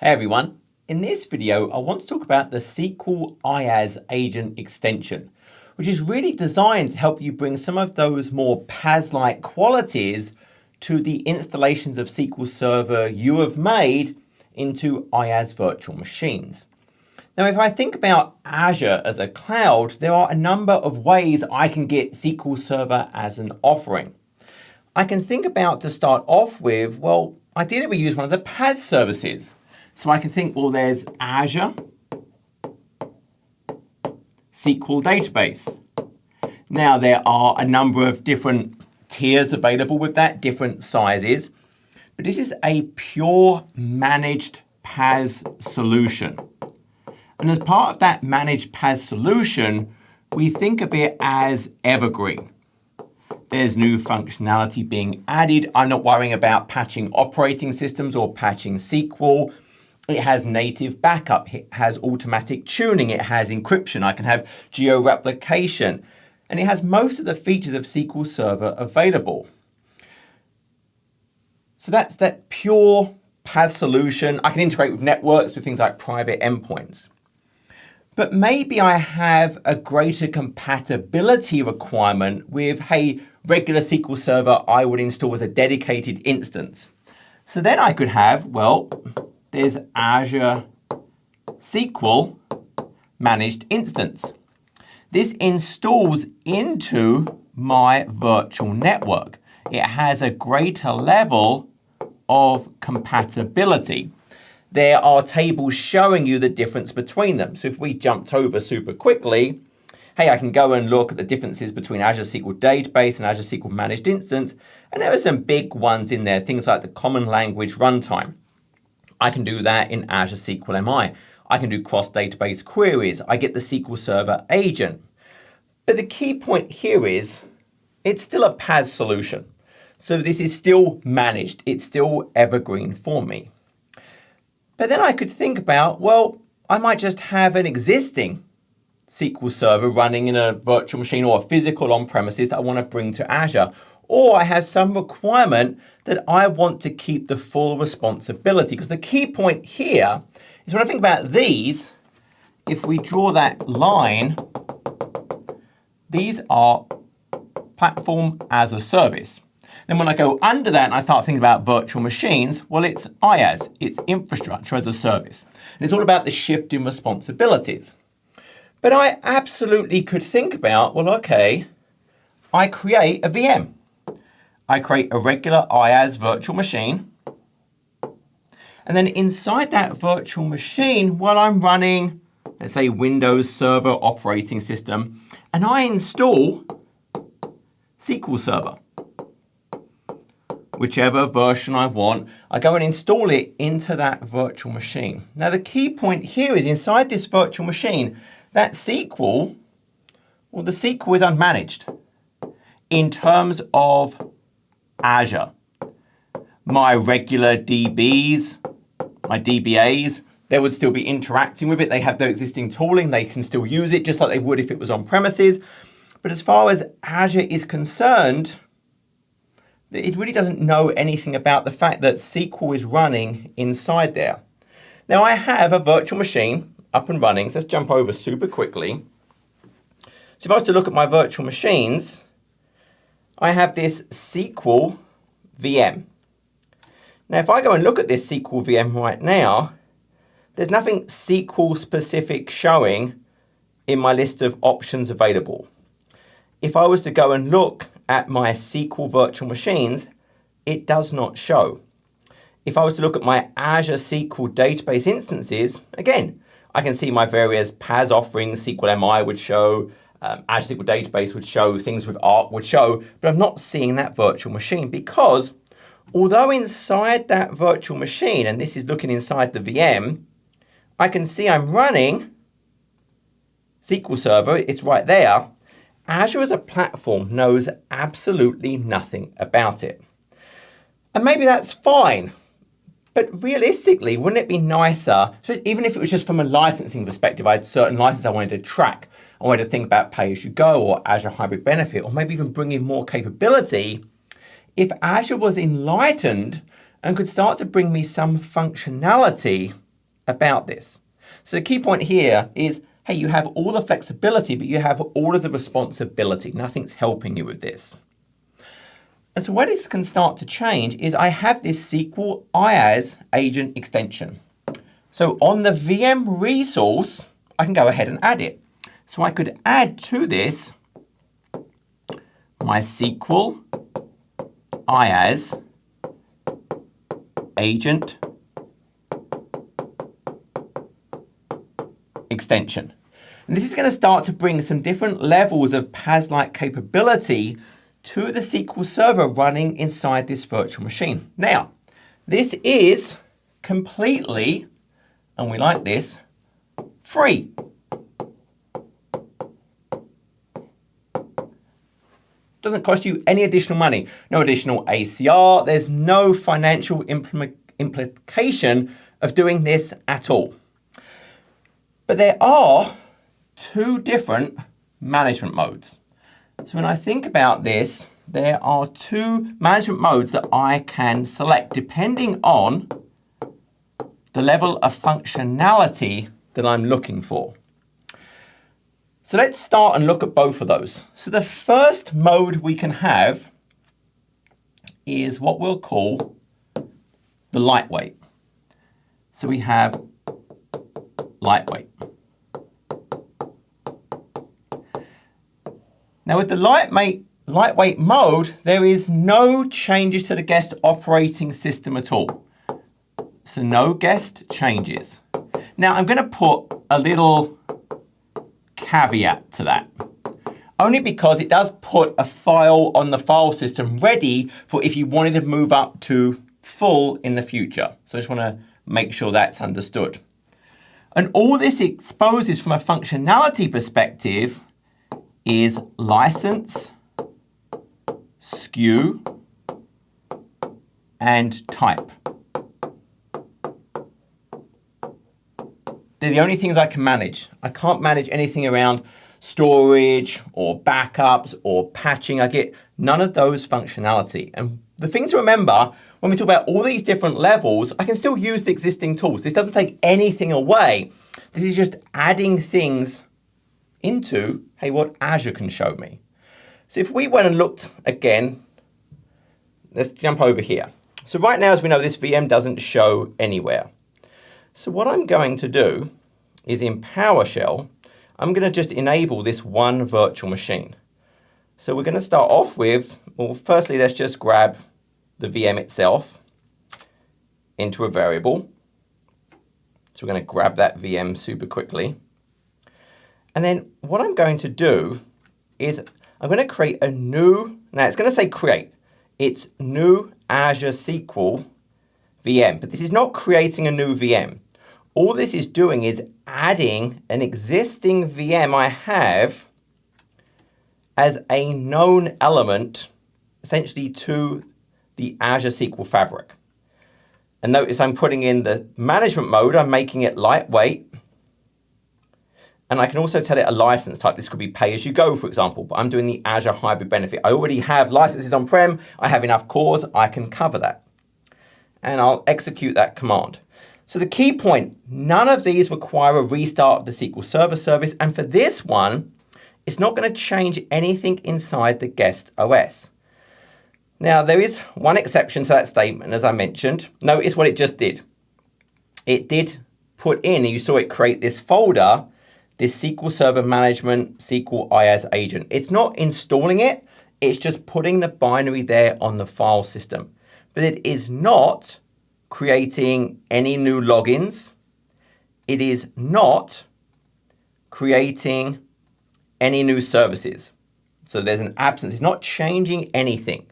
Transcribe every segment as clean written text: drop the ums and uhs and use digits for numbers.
Hey everyone, in this video I want to talk about the SQL IaaS Agent Extension, which is really designed to help you bring some of those more PaaS-like qualities to the installations of SQL Server you have made into IaaS virtual machines. Now, if I think about Azure as a cloud, there are a number of ways I can get SQL Server as an offering. I can think about, to start off with, well, ideally we use one of the PaaS services. So I can think, well, there's Azure SQL Database. Now, there are a number of different tiers available with that, different sizes. But this is a pure managed PaaS solution. And as part of that managed PaaS solution, we think of it as evergreen. There's new functionality being added. I'm not worrying about patching operating systems or patching SQL. It has native backup, it has automatic tuning, it has encryption, I can have geo-replication, and it has most of the features of SQL Server available. So that's that pure PaaS solution. I can integrate with networks with things like private endpoints. But maybe I have a greater compatibility requirement with, hey, regular SQL Server I would install as a dedicated instance. So then I could have, well, there's Azure SQL Managed Instance. This installs into my virtual network. It has a greater level of compatibility. There are tables showing you the difference between them. So if we jumped over super quickly, hey, I can go and look at the differences between Azure SQL Database and Azure SQL Managed Instance. And there are some big ones in there, things like the Common Language Runtime. I can do that in Azure SQL MI. I can do cross-database queries. I get the SQL Server agent. But the key point here is it's still a PaaS solution. So this is still managed. It's still evergreen for me. But then I could think about, well, I might just have an existing SQL Server running in a virtual machine or a physical on-premises that I want to bring to Azure. Or I have some requirement that I want to keep the full responsibility. Because the key point here is when I think about these, if we draw that line, these are platform as a service. Then when I go under that and I start thinking about virtual machines, well, it's IaaS, it's infrastructure as a service. And it's all about the shift in responsibilities. But I absolutely could think about, well, okay, I create a VM. I create a regular IaaS virtual machine. And then inside that virtual machine, well, I'm running, let's say, Windows Server operating system, and I install SQL Server. Whichever version I want, I go and install it into that virtual machine. Now, the key point here is inside this virtual machine, that SQL, well, the SQL is unmanaged in terms of Azure. My regular DBs, my DBAs, they would still be interacting with it. They have their existing tooling. They can still use it just like they would if it was on premises. But as far as Azure is concerned, it really doesn't know anything about the fact that SQL is running inside there. Now I have a virtual machine up and running. So let's jump over super quickly. So if I was to look at my virtual machines, I have this SQL VM. Now, if I go and look at this SQL VM right now, there's nothing SQL specific showing in my list of options available. If I was to go and look at my SQL virtual machines, it does not show. If I was to look at my Azure SQL database instances, again, I can see my various PaaS offerings. SQL MI would show, Azure SQL Database would show, things with Arc would show, but I'm not seeing that virtual machine because although inside that virtual machine, and this is looking inside the VM, I can see I'm running SQL Server, it's right there. Azure as a platform knows absolutely nothing about it. And maybe that's fine. But realistically, wouldn't it be nicer, even if it was just from a licensing perspective, I had certain licenses I wanted to track. I wanted to think about pay-as-you-go or Azure Hybrid Benefit, or maybe even bring in more capability. If Azure was enlightened and could start to bring me some functionality about this. So the key point here is, hey, you have all the flexibility, but you have all of the responsibility. Nothing's helping you with this. And so where this can start to change is I have this SQL IaaS agent extension. So on the VM resource, I can go ahead and add it. So I could add to this my SQL IaaS agent extension. And this is going to start to bring some different levels of PaaS-like capability to the SQL Server running inside this virtual machine. Now, this is completely, and we like this, free. Doesn't cost you any additional money, no additional ACR, there's no financial implication of doing this at all. But there are two different management modes. So when I think about this, there are two management modes that I can select depending on the level of functionality that I'm looking for. So let's start and look at both of those. So the first mode we can have is what we'll call the lightweight. So we have lightweight. Now with the lightweight mode, there is no changes to the guest operating system at all. So no guest changes. Now I'm going to put a little caveat to that, only because it does put a file on the file system ready for if you wanted to move up to full in the future. So I just want to make sure that's understood. And all this exposes from a functionality perspective is license, SKU, and type. They're the only things I can manage. I can't manage anything around storage or backups or patching. I get none of those functionality. And the thing to remember, when we talk about all these different levels, I can still use the existing tools. This doesn't take anything away. This is just adding things into, hey, what Azure can show me. So if we went and looked again, let's jump over here. So right now, as we know, this VM doesn't show anywhere. So what I'm going to do is in PowerShell, I'm going to just enable this one virtual machine. So we're going to start off with, well, firstly, let's just grab the VM itself into a variable. So we're going to grab that VM super quickly. And then what I'm going to do is I'm going to create a new, now it's going to say create. It's new Azure SQL VM, but this is not creating a new VM. All this is doing is adding an existing VM I have as a known element, essentially to the Azure SQL Fabric. And notice I'm putting in the management mode, I'm making it lightweight. And I can also tell it a license type. This could be pay as you go, for example, but I'm doing the Azure hybrid benefit. I already have licenses on-prem, I have enough cores, I can cover that. And I'll execute that command. So the key point, none of these require a restart of the SQL Server service. And for this one, it's not going to change anything inside the guest OS. Now, there is one exception to that statement, as I mentioned. Notice what it just did. It did put in, and you saw it create this folder, this SQL Server Management SQL IaaS agent. It's not installing it. It's just putting the binary there on the file system. But it is not creating any new logins. It is not creating any new services. So there's an absence. It's not changing anything.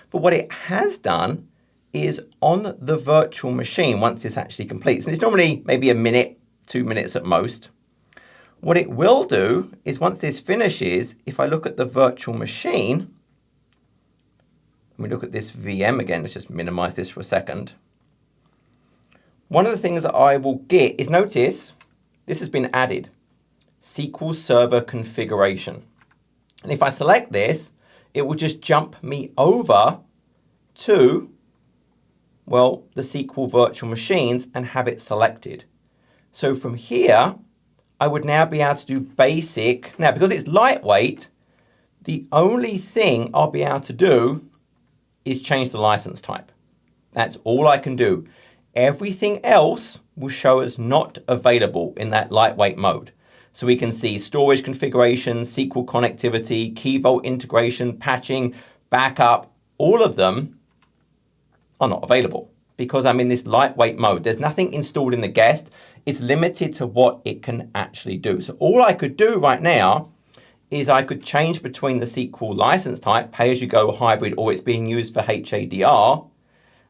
But what it has done is on the virtual machine, once this actually completes, and it's normally maybe a minute, 2 minutes at most, what it will do is once this finishes, if I look at the virtual machine, and we look at this VM again, let's just minimize this for a second. One of the things that I will get is, notice, this has been added, SQL Server configuration. And if I select this, it will just jump me over to, well, the SQL virtual machines and have it selected. So from here, I would now be able to do basic. Now, because it's lightweight, the only thing I'll be able to do is change the license type. That's all I can do. Everything else will show as not available in that lightweight mode. So we can see storage configuration, SQL connectivity, key vault integration, patching, backup, all of them are not available because I'm in this lightweight mode. There's nothing installed in the guest. It's limited to what it can actually do. So all I could do right now is I could change between the SQL license type, pay-as-you-go, hybrid, or it's being used for HADR.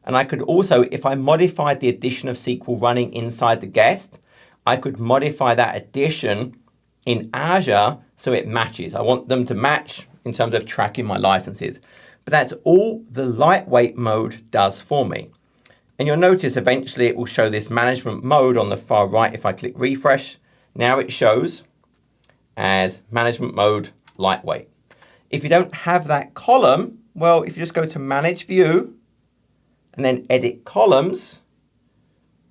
And I could also, if I modified the addition of SQL running inside the guest, I could modify that addition in Azure so it matches. I want them to match in terms of tracking my licenses. But that's all the lightweight mode does for me. And you'll notice eventually it will show this management mode on the far right. If I click refresh, now it shows as management mode lightweight. If you don't have that column, well, if you just go to manage view and then edit columns,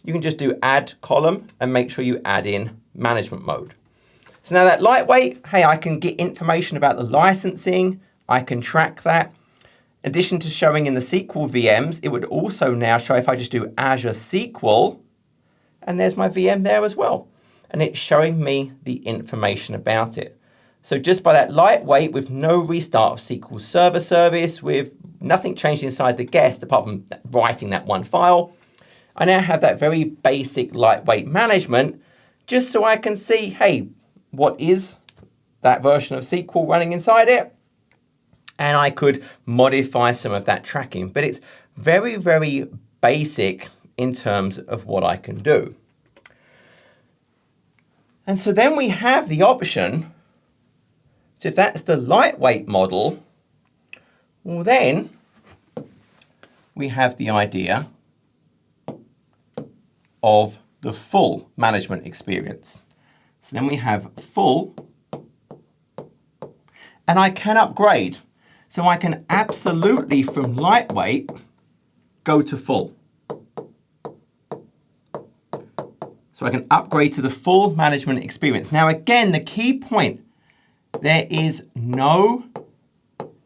you can just do add column and make sure you add in management mode. So now that lightweight, hey, I can get information about the licensing. I can track that. In addition to showing in the SQL VMs, it would also now show if I just do Azure SQL, and there's my VM there as well. And it's showing me the information about it. So just by that lightweight with no restart of SQL Server service, with nothing changed inside the guest apart from writing that one file, I now have that very basic lightweight management just so I can see, hey, what is that version of SQL running inside it? And I could modify some of that tracking. But it's very, very basic in terms of what I can do. And so then we have the option, so if that's the lightweight model, well then we have the idea of the full management experience. So then we have full, and I can upgrade. So I can absolutely, from lightweight, go to full. So I can upgrade to the full management experience. Now again, the key point, there is no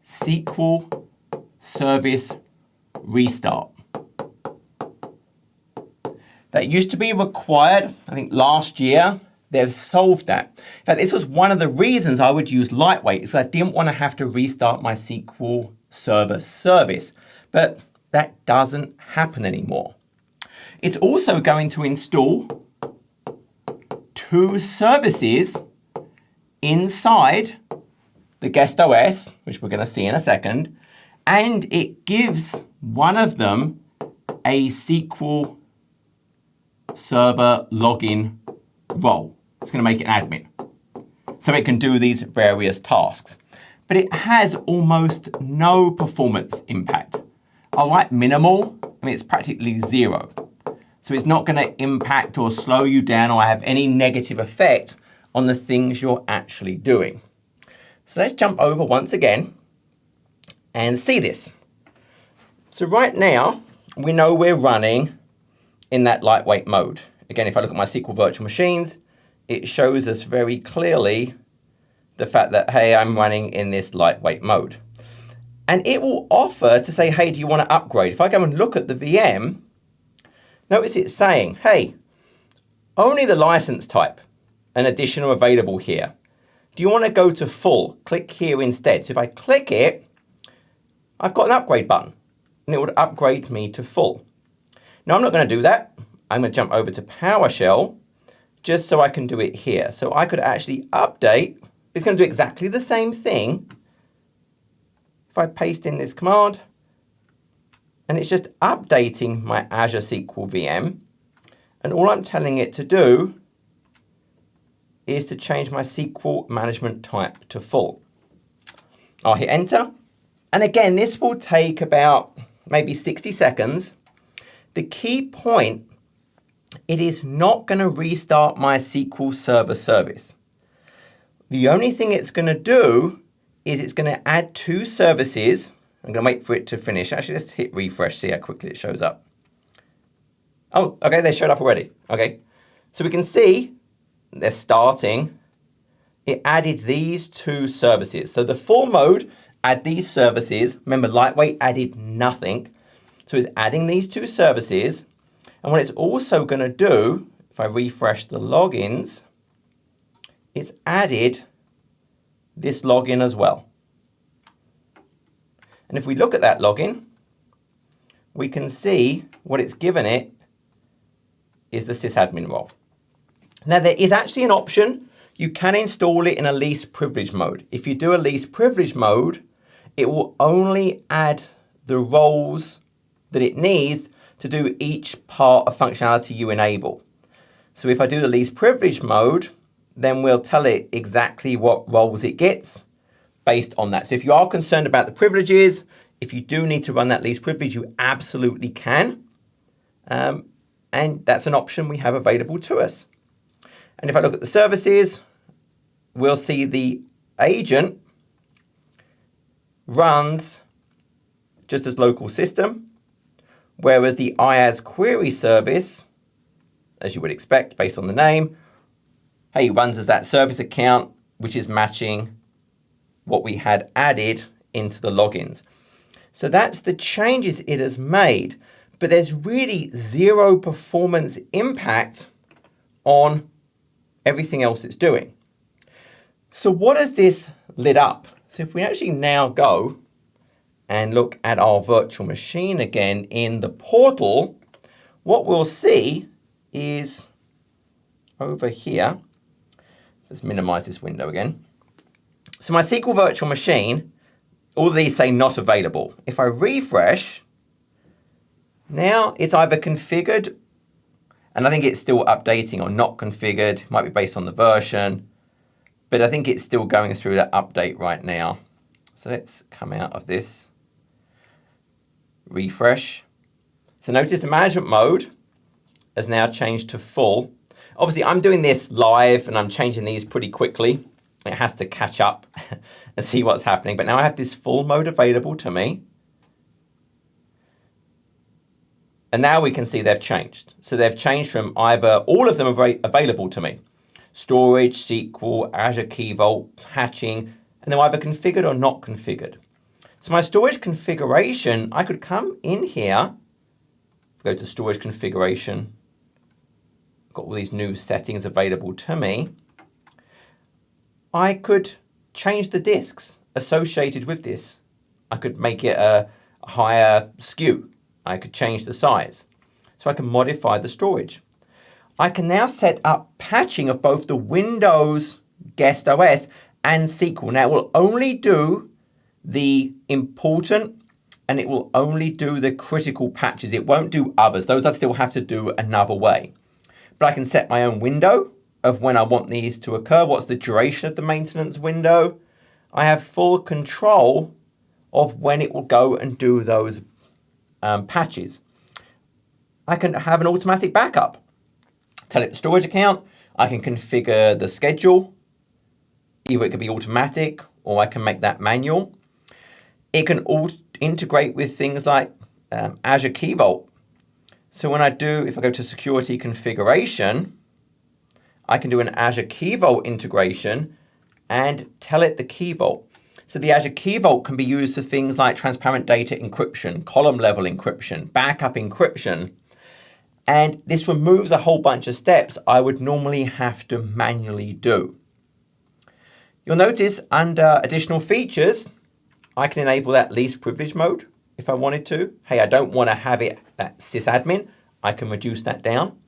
SQL service restart. That used to be required, I think last year. They've solved that. In fact, this was one of the reasons I would use lightweight, is I didn't want to have to restart my SQL Server service. But that doesn't happen anymore. It's also going to install 2 services inside the guest OS, which we're going to see in a second, and it gives one of them a SQL Server login role. It's going to make it admin. So it can do these various tasks. But it has almost no performance impact. I like minimal. I mean, it's practically 0. So it's not going to impact or slow you down or have any negative effect on the things you're actually doing. So let's jump over once again and see this. So right now, we know we're running in that lightweight mode. Again, if I look at my SQL virtual machines, it shows us very clearly the fact that, hey, I'm running in this lightweight mode. And it will offer to say, hey, do you want to upgrade? If I go and look at the VM, notice it's saying, hey, only the license type and additional available here. Do you want to go to full? Click here instead. So if I click it, I've got an upgrade button and it would upgrade me to full. Now I'm not going to do that. I'm going to jump over to PowerShell just so I can do it here. So I could actually update. It's going to do exactly the same thing. If I paste in this command, and it's just updating my Azure SQL VM. And all I'm telling it to do is to change my SQL management type to full. I'll hit enter. And again, this will take about maybe 60 seconds. The key point, it is not going to restart my SQL Server service. The only thing it's going to do is it's going to add 2 services. I'm going to wait for it to finish. Actually, let's hit refresh, see how quickly it shows up. Oh, okay, they showed up already. Okay, So we can see they're starting. It added these two services. So the full mode, add these services. Remember, lightweight added nothing. So it's adding these two services. And what it's also going to do, if I refresh the logins, it's added this login as well. And if we look at that login, we can see what it's given it is the sysadmin role. Now there is actually an option. You can install it in a least privilege mode. If you do a least privilege mode, it will only add the roles that it needs to do each part of functionality you enable. So if I do the least privilege mode, then we'll tell it exactly what roles it gets based on that. So if you are concerned about the privileges, if you do need to run that least privilege, you absolutely can. And that's an option we have available to us. And if I look at the services, we'll see the agent runs just as local system, whereas the IaaS query service, as you would expect based on the name, hey, runs as that service account, which is matching what we had added into the logins. So that's the changes it has made, but there's really zero performance impact on everything else it's doing. So what has this lit up? So if we actually now go and look at our virtual machine again in the portal, what we'll see is over here, let's minimize this window again. So my SQL virtual machine, all of these say not available. If I refresh, now it's either configured, and I think it's still updating, or not configured, might be based on the version, but I think it's still going through that update right now. So let's come out of this, refresh. So notice the management mode has now changed to full. Obviously I'm doing this live and I'm changing these pretty quickly. It has to catch up and see what's happening, but now I have this full mode available to me. And now we can see they've changed. So they've changed from either all of them are available to me. Storage, SQL, Azure Key Vault, patching, and they're either configured or not configured. So my storage configuration, I could come in here, go to storage configuration, got all these new settings available to me. I could change the disks associated with this. I could make it a higher SKU. I could change the size. So I can modify the storage. I can now set up patching of both the Windows guest OS and SQL. Now it will only do the important and it will only do the critical patches. It won't do others. Those I still have to do another way. But I can set my own window of when I want these to occur. What's the duration of the maintenance window? I have full control of when it will go and do those patches. I can have an automatic backup. Tell it the storage account. I can configure the schedule. Either it can be automatic or I can make that manual. It can integrate with things like Azure Key Vault. So when if I go to security configuration, I can do an Azure Key Vault integration and tell it the Key Vault. So the Azure Key Vault can be used for things like transparent data encryption, column level encryption, backup encryption. And this removes a whole bunch of steps I would normally have to manually do. You'll notice under additional features, I can enable that least privilege mode if I wanted to. Hey, I don't want to have it that sysadmin. I can reduce that down.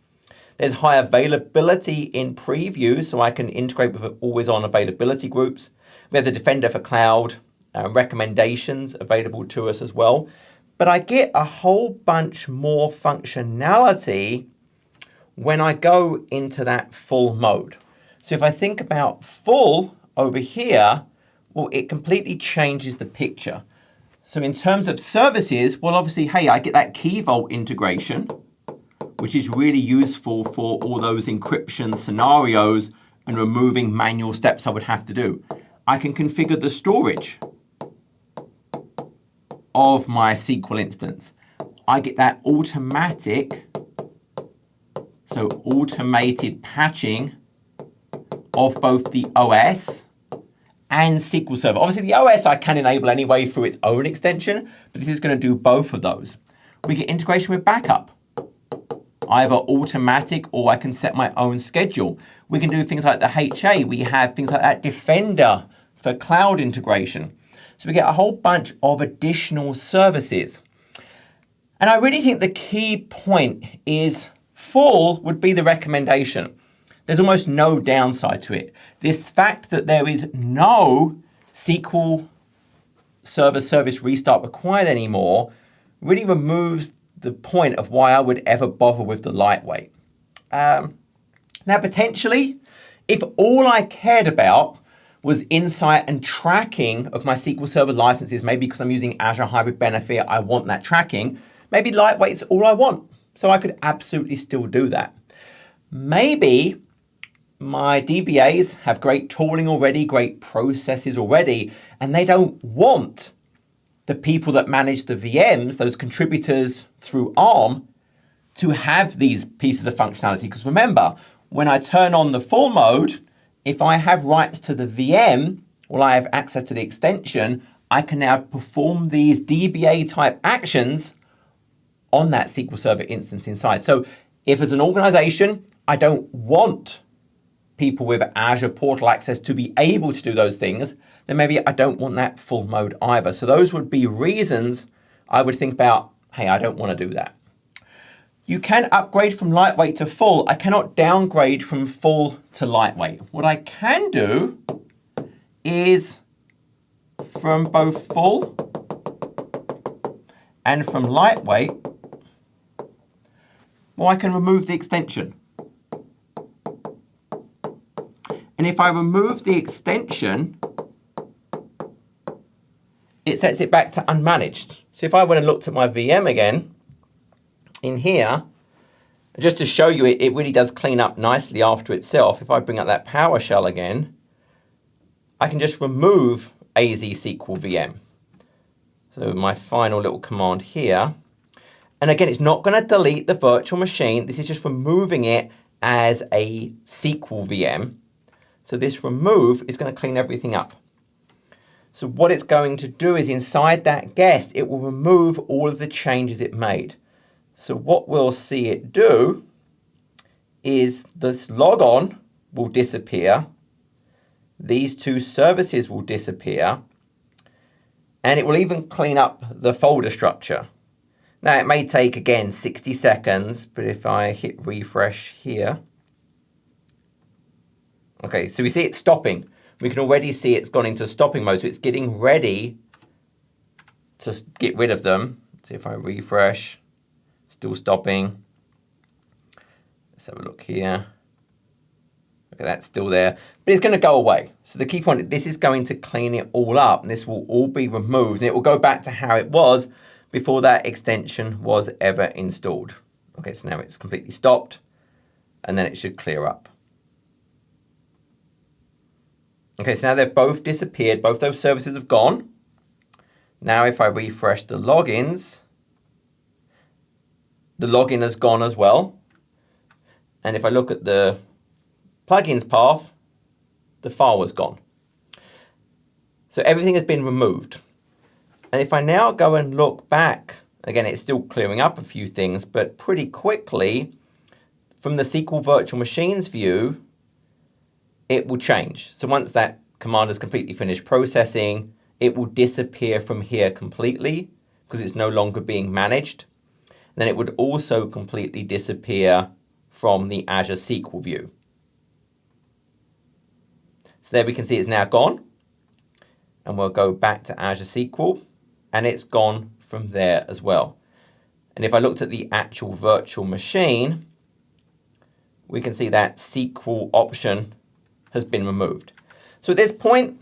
There's high availability in preview, so I can integrate with always on availability groups. We have the Defender for Cloud recommendations available to us as well. But I get a whole bunch more functionality when I go into that full mode. So if I think about full over here, well, it completely changes the picture. So in terms of services, well, obviously, hey, I get that Key Vault integration, which is really useful for all those encryption scenarios and removing manual steps I would have to do. I can configure the storage of my SQL instance. I get that automatic So automated patching of both the OS and SQL Server. Obviously, the OS I can enable anyway through its own extension, but this is going to do both of those. We get integration with backup, either automatic or I can set my own schedule. We can do things like the HA. We have things like that Defender for cloud integration. So we get a whole bunch of additional services. And I really think the key point is full would be the recommendation. There's almost no downside to it. This fact that there is no SQL Server service restart required anymore really removes the point of why I would ever bother with the lightweight. Now, potentially, if all I cared about was insight and tracking of my SQL Server licenses, maybe because I'm using Azure Hybrid Benefit, I want that tracking, maybe lightweight's all I want. So I could absolutely still do that. Maybe my DBAs have great tooling already, great processes already, and they don't want the people that manage the VMs, those contributors through ARM, to have these pieces of functionality. Because remember, when I turn on the full mode, if I have rights to the VM, or I have access to the extension, I can now perform these DBA type actions on that SQL Server instance inside. So if as an organization, I don't want people with Azure portal access to be able to do those things, then maybe I don't want that full mode either. So those would be reasons I would think about, hey, I don't want to do that. You can upgrade from lightweight to full. I cannot downgrade from full to lightweight. What I can do is from both full and from lightweight, well, I can remove the extension. And if I remove the extension, it sets it back to unmanaged. So if I went and looked at my VM again, in here, just to show you it really does clean up nicely after itself. If I bring up that PowerShell again, I can just remove AZ SQL VM. So my final little command here. And again, it's not going to delete the virtual machine. This is just removing it as a SQL VM. So this remove is going to clean everything up. So what it's going to do is inside that guest, it will remove all of the changes it made. So what we'll see it do is this logon will disappear. These two services will disappear. And it will even clean up the folder structure. Now it may take, again, 60 seconds, but if I hit refresh here. Okay, so we see it stopping. We can already see it's gone into stopping mode, so it's getting ready to get rid of them. See if I refresh, still stopping. Let's have a look here. Okay, that's still there, but it's going to go away. So the key point, this is going to clean it all up, and this will all be removed, and it will go back to how it was before that extension was ever installed. Okay, so now it's completely stopped, and then it should clear up. Okay, so now they've both disappeared. Both those services have gone. Now if I refresh the logins, the login has gone as well. And if I look at the plugins path, the file was gone. So everything has been removed. And if I now go and look back, again, it's still clearing up a few things, but pretty quickly from the SQL virtual machines view, it will change. So once that command has completely finished processing, it will disappear from here completely because it's no longer being managed. And then it would also completely disappear from the Azure SQL view. So there we can see it's now gone. And we'll go back to Azure SQL, and it's gone from there as well. And if I looked at the actual virtual machine, we can see that SQL option has been removed. So at this point,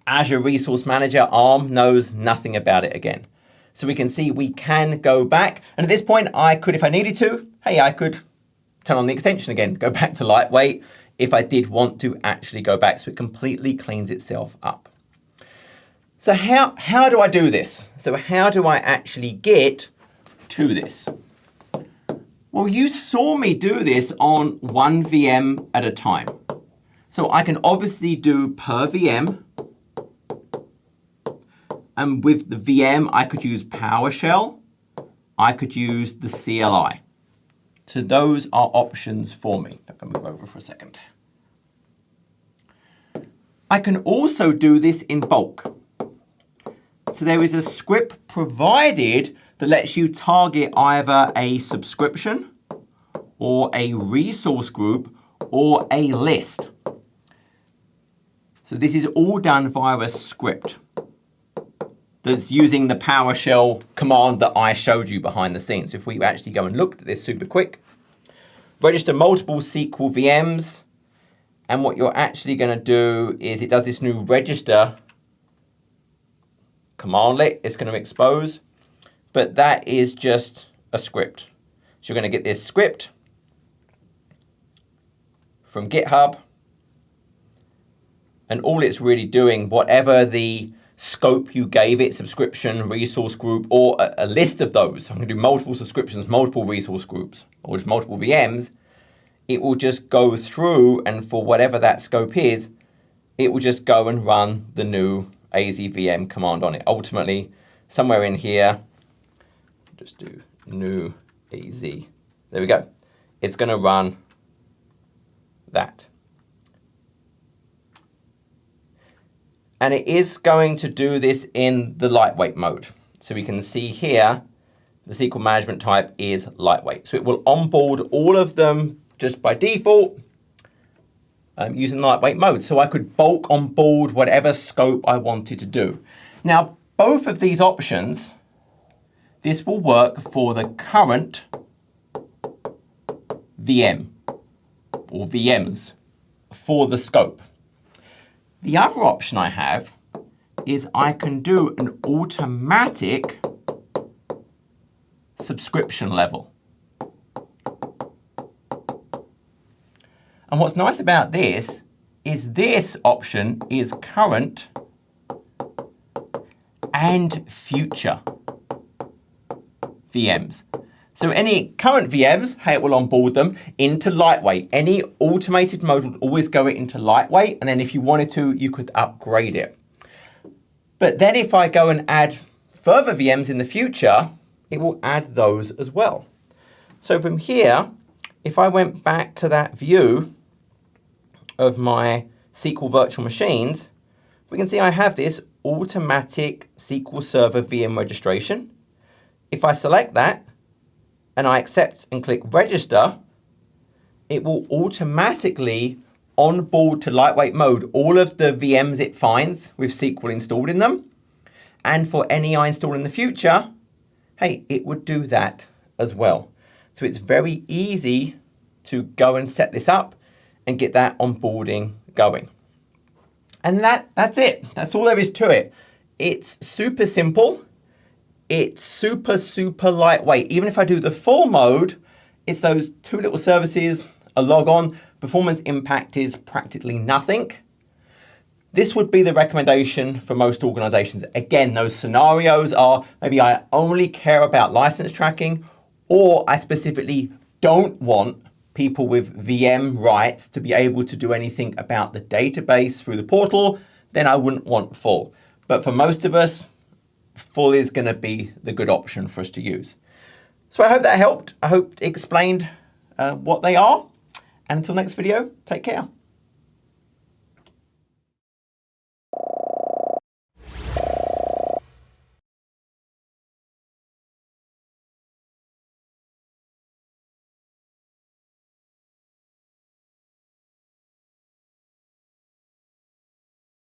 Azure Resource Manager, ARM, knows nothing about it again. So we can see we can go back. And at this point, I could, if I needed to, hey, I could turn on the extension again, go back to lightweight if I did want to actually go back. So it completely cleans itself up. So how do I do this? So how do I actually get to this? Well, you saw me do this on one VM at a time. So I can obviously do per VM. And with the VM, I could use PowerShell. I could use the CLI. So those are options for me. I'm going to move over for a second. I can also do this in bulk. So there is a script provided that lets you target either a subscription or a resource group or a list. So this is all done via a script that's using the PowerShell command that I showed you behind the scenes. So if we actually go and look at this super quick, register multiple SQL VMs, and what you're actually going to do is it does this new register commandlet. It's going to expose, but that is just a script. So you're going to get this script from GitHub, and all it's really doing, whatever the scope you gave it, subscription, resource group, or a list of those. I'm going to do multiple subscriptions, multiple resource groups, or just multiple VMs. It will just go through, and for whatever that scope is, it will just go and run the new AZVM command on it. Ultimately, somewhere in here, just do new AZ. There we go. It's going to run that. And it is going to do this in the lightweight mode. So we can see here, the SQL management type is lightweight. So it will onboard all of them just by default using lightweight mode. So I could bulk onboard whatever scope I wanted to do. Now, both of these options, this will work for the current VM or VMs for the scope. The other option I have is I can do an automatic subscription level. And what's nice about this is this option is current and future VMs. So any current VMs, hey, it will onboard them into lightweight. Any automated mode would always go into lightweight, and then if you wanted to, you could upgrade it. But then if I go and add further VMs in the future, it will add those as well. So from here, if I went back to that view of my SQL virtual machines, we can see I have this automatic SQL Server VM registration. If I select that, and I accept and click register, it will automatically onboard to lightweight mode all of the VMs it finds with SQL installed in them. And for any I install in the future, hey, it would do that as well. So it's very easy to go and set this up and get that onboarding going. And that's it. That's all there is to it. It's super simple. It's super, super lightweight. Even if I do the full mode, it's those two little services, a log on. Performance impact is practically nothing. This would be the recommendation for most organizations. Again, those scenarios are maybe I only care about license tracking, or I specifically don't want people with VM rights to be able to do anything about the database through the portal, then I wouldn't want full. But for most of us, full is going to be the good option for us to use. So I hope that helped. I hope it explained what they are. And until next video, take care.